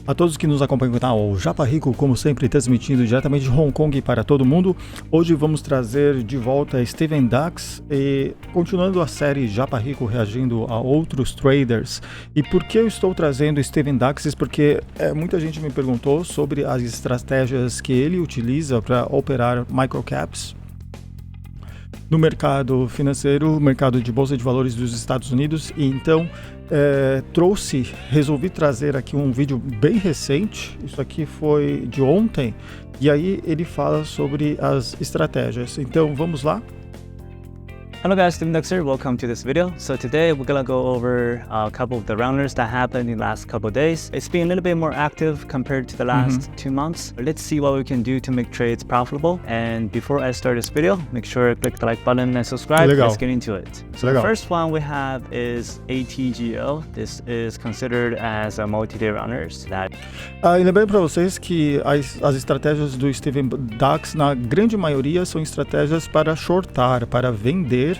A todos que nos acompanham no canal JAPA RICO, como sempre, transmitindo diretamente de Hong Kong para todo mundo. Hoje vamos trazer de volta Steven DUX e continuando a série JAPA RICO reagindo a outros traders. E por que eu estou trazendo Steven DUX? Porque muita gente me perguntou sobre as estratégias que ele utiliza para operar microcaps no mercado financeiro, mercado de bolsa de valores dos Estados Unidos. E então resolvi trazer aqui um vídeo bem recente, isso aqui foi de ontem, e aí ele fala sobre as estratégias. Então vamos lá. Hello guys, Steven DUX here. Welcome to this video. So today we're gonna go over a couple of the rounders that happened in the last couple of days. It's been a little bit more active compared to the last 2 months. Let's see what we can do to make trades profitable. And before I start this video, make sure to click the like button and subscribe. Legal. Let's get into it. So the first one we have is ATGO. This is considered as a multi-day rounders. E lembrando para vocês que as estratégias do Steven DUX, na grande maioria, são estratégias para shortar, para vender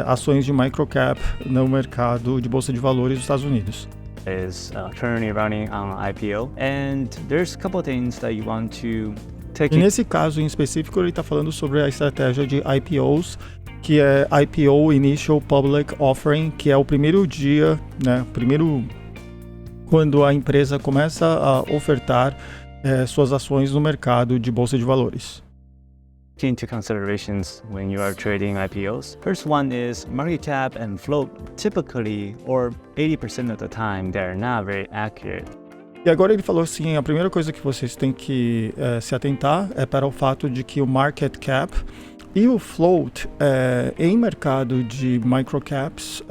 ações de microcap no mercado de bolsa de valores dos Estados Unidos. Is currently running on IPO, and there's a couple of things that you want to take. E nesse caso em específico, ele está falando sobre a estratégia de IPOs, que é IPO Initial Public Offering, que é o primeiro dia, né, quando a empresa começa a ofertar suas ações no mercado de bolsa de valores. Into considerations when you are trading IPOs. First one is market cap and float. Typically, or 80% of the time, they're not very accurate. E agora ele falou assim, a primeira coisa que vocês têm que se atentar é para o fato de que o market cap e o float em mercado de microcaps,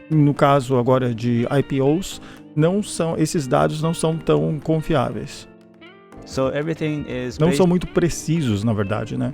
no caso agora de IPOs, esses dados não são tão confiáveis. So everything is não são muito precisos, na verdade, né?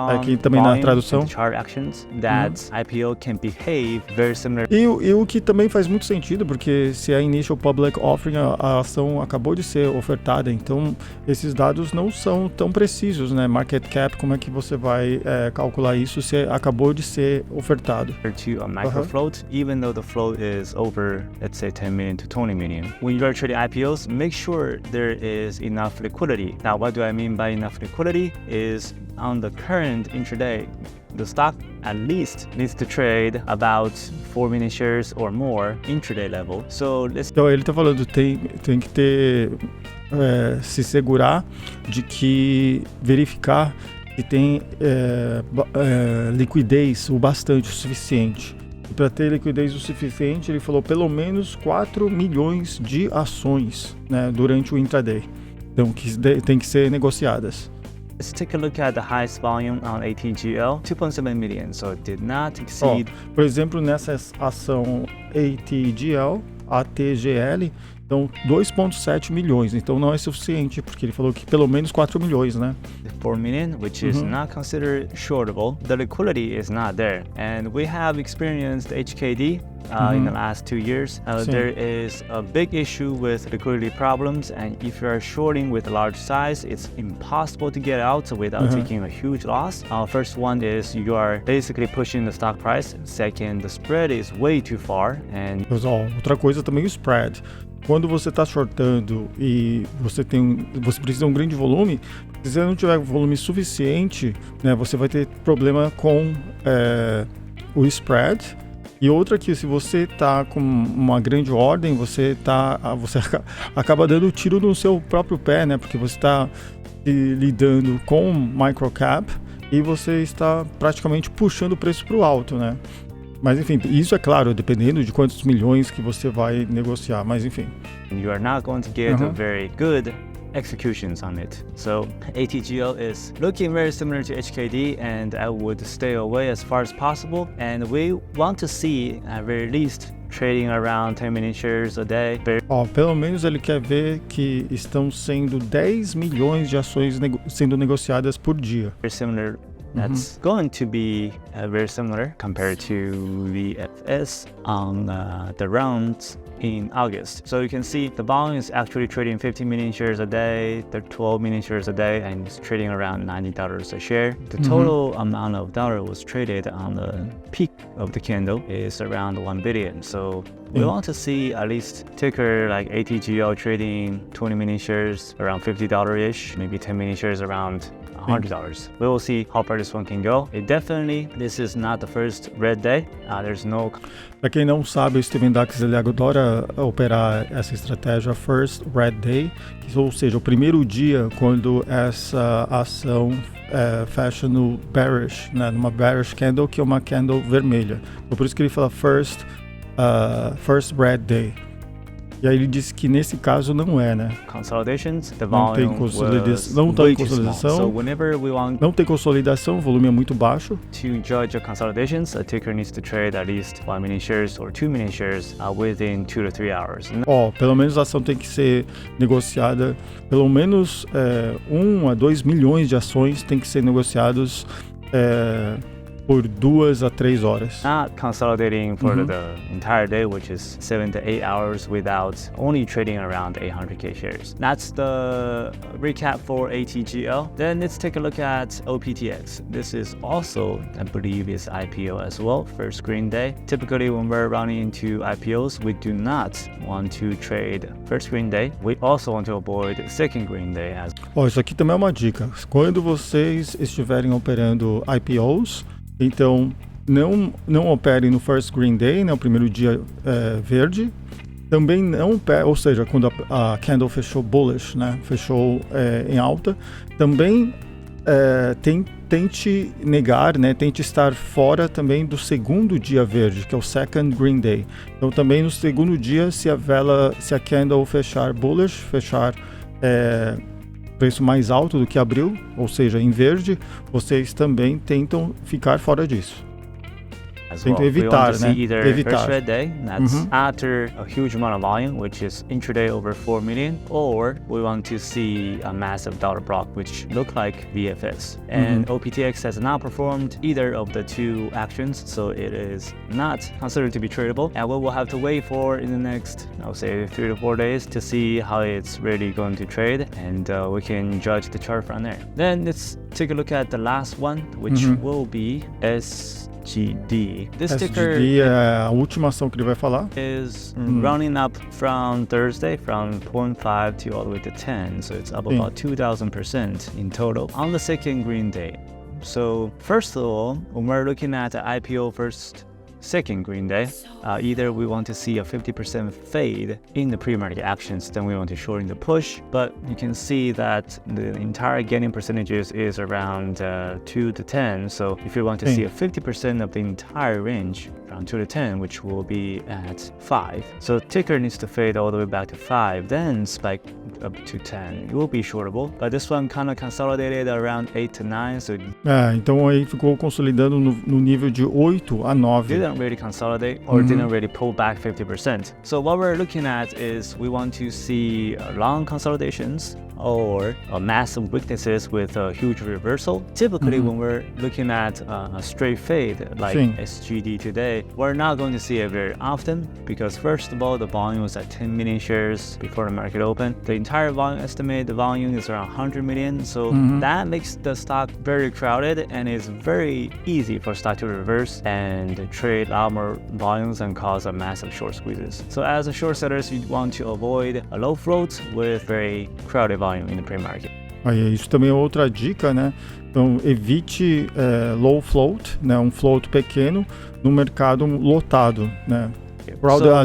Aqui também na tradução. IPO can behave very similar. E o que também faz muito sentido, porque se é Initial Public Offering, a ação acabou de ser ofertada, então esses dados não são tão precisos, né? Market Cap, como é que você vai calcular isso se acabou de ser ofertado? To a micro float, even though the float is over, let's say 10 million to 20 million. When you are trading IPOs, make sure there is enough liquidity. Now, what do I mean by enough liquidity? Is on the current intraday, the stock at least needs to trade about 4 million shares or more intraday level. So então ele está falando tem que ter se segurar de que verificar que tem liquidez o bastante, o suficiente. Para ter liquidez o suficiente, ele falou pelo menos 4 milhões de ações, né, durante o intraday. Então, que tem que ser negociadas. Let's take a look at the highest volume on ATGL, 2.7 million, so it did not exceed. Por exemplo, nessa ação ATGL, então 2.7 milhões, então não é suficiente, porque ele falou que pelo menos 4 milhões, né? 4 million, which is not considered shortable. The liquidity is not there, and we have experienced HKD in the last 2 years. There is a big issue with liquidity problems, and if you are shorting with a large size, it's impossible to get out without taking a huge loss. First one is you are basically pushing the stock price. Second, the spread is way too far. And outra coisa também o spread. Quando você está shortando e você precisa de um grande volume, se você não tiver volume suficiente, né, você vai ter problema com o spread. E outra que se você está com uma grande ordem, você acaba dando tiro no seu próprio pé, né? Porque você está lidando com microcap e você está praticamente puxando o preço para o alto, né? Mas enfim, isso é claro, dependendo de quantos milhões que você vai negociar, mas enfim. You are not going to get very good executions on it. So ATGL is looking very similar to HKD, and I would stay away as far as possible. And we want to see at very least trading around 10 million shares a day. Pelo menos ele quer ver que estão sendo 10 milhões de ações sendo negociadas por dia. Very similar That's going to be very similar compared to the FS on the rounds in August. So you can see the volume is actually trading 15 million shares a day, 12 million shares a day, and it's trading around $90 a share. The total amount of dollar was traded on the peak of the candle is around 1 billion. So we want to see at least ticker like ATGL trading 20 million shares around $50-ish, maybe 10 million shares around $100. We will see how far this one can go. This is not the first red day. There's no... Para quem não sabe, o Steven DUX ele adora operar essa estratégia First Red Day, ou seja, o primeiro dia quando essa ação fecha no bearish, né, numa bearish candle, que é uma candle vermelha. Então, por isso que ele fala First Red Day. E aí ele disse que nesse caso não é, né? Consolidations, the não tem volume consolidação, não tem consolidação. So whenever we want não tem consolidação, o volume é muito baixo. To judge the consolidations, a ticker needs to trade at least 1 million shares or 2 million shares within 2 to 3 hours. Pelo menos a ação tem que ser negociada, pelo menos 1 a 2 milhões de ações tem que ser negociados por 2 a 3 horas. Not consolidating for the entire day, which is 7 to 8 hours without only trading around 800k shares. That's the recap for ATGL. Then let's take a look at OPTX. This is also, I believe, is IPO as well, first green day. Typically, when we're running into IPOs, we do not want to trade first green day. We also want to avoid second green day as well. Isso aqui também é uma dica. Quando vocês estiverem operando IPOs, então, não operem no First Green Day, né, o primeiro dia verde. Também não, ou seja, quando a candle fechou bullish, né, fechou em alta. Também tente negar, né, tente estar fora também do segundo dia verde, que é o Second Green Day. Então, também no segundo dia, se a candle fechar bullish, fechar preço mais alto do que abriu, ou seja, em verde, vocês também tentam ficar fora disso. Tentam evitar, né? First red day, that's after a huge amount of volume, which is intraday over 4 million, or we want to see a massive dollar block, which look like VFS. And OPTX has not performed either of the two actions, so it is not considered to be tradable. And we will have to wait for in the next, I would say, 3 to 4 days to see how it's really going to trade, and we can judge the chart from there. Then let's take a look at the last one, which will be SGD. This ticker SGD é a última ação que ele vai falar. Is running up from Thursday from 0.5 to all the way to 10, so it's up about 2,000% in total on the second green day. So first of all, when we're looking at the IPO second green day, either we want to see a 50% fade in the pre-market actions, then we want to shorten the push, but you can see that the entire gaining percentages is around 2 to 10, so if you want to see a 50% of the entire range, around 2 to 10, which will be at 5. So ticker needs to fade all the way back to 5, then spike up to 10. It will be shortable, but this one kind of consolidated around 8 to 9, so então aí ficou consolidando no nível de 8 a 9. Didn't really consolidate or didn't really pull back 50%. So what we're looking at is we want to see long consolidations or massive weaknesses with a huge reversal. Typically, when we're looking at a straight fade like SGD today, we're not going to see it very often because first of all, the volume was at 10 million shares before the market opened. The entire volume estimate, the volume is around 100 million. So that makes the stock very crowded and it's very easy for stock to reverse and trade a lot more volumes and cause a massive short squeezes. So as a short sellers, you want to avoid a low float with very crowded volume in the pre-market. Aí, isso também é outra dica, né? Então evite low float, né? Um float pequeno no mercado lotado, né?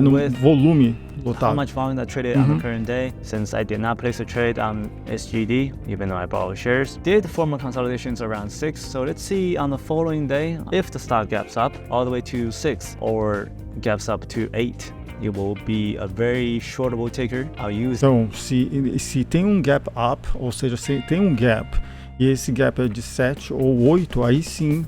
No volume lotado. How much volume that traded on the current day? Since I did not place a trade on SGD, even though I bought shares, did form consolidations around 6. So let's see on the following day if the stock gaps up all the way to 6 or gaps up to 8. It will be a very shortable ticker. I'll use. Então, se tem um gap up, ou seja, se tem um gap e esse gap é de 7 ou 8, aí sim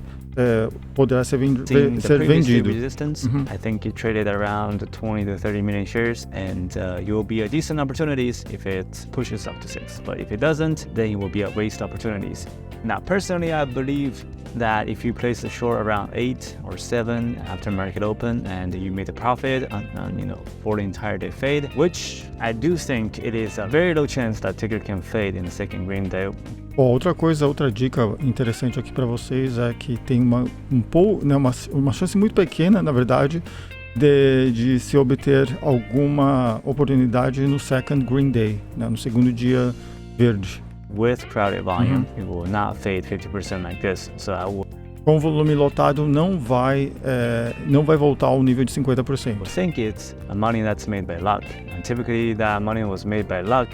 poderá ser vendido. Resistance, I think it traded around 20 to 30 million shares, and you will be a decent opportunities if it pushes up to 6. But if it doesn't, then it will be a waste opportunities. Now, personally, I believe that if you place a short around 8 or 7 after market open and you made a profit on for the entire day fade, which I do think it is a very low chance that ticker can fade in the second green day. Bom, outra dica interessante aqui para vocês é que tem uma chance muito pequena, na verdade, de se obter alguma oportunidade no second green day, né, no segundo dia verde. With crowded volume, it will not fade 50% like this. So I will com volume lotado não vai voltar ao nível de 50%. I think it's a money that's made by luck. And typically that money was made by luck.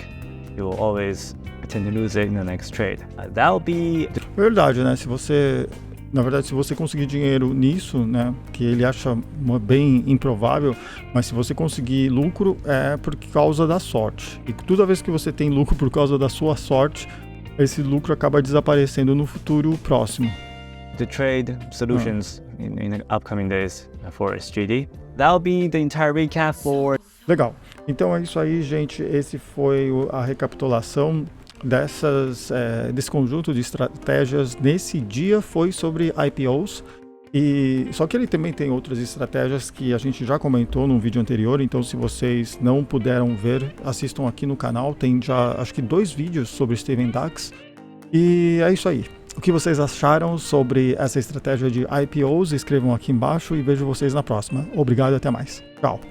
You will always tend to lose it in the next trade. That'll be verdade, né? Se você conseguir dinheiro nisso, né, que ele acha bem improvável, mas se você conseguir lucro é por causa da sorte. E toda vez que você tem lucro por causa da sua sorte, esse lucro acaba desaparecendo no futuro próximo. The trade solutions in the upcoming days for SGD. That'll be the entire recap for. Legal. Então é isso aí, gente. Esse foi a recapitulação desse conjunto de estratégias nesse dia. Foi sobre IPOs. Só que ele também tem outras estratégias que a gente já comentou num vídeo anterior. Então, se vocês não puderam ver, assistam aqui no canal. Tem já acho que 2 vídeos sobre Steven DUX. E é isso aí. O que vocês acharam sobre essa estratégia de IPOs? Escrevam aqui embaixo e vejo vocês na próxima. Obrigado e até mais. Tchau.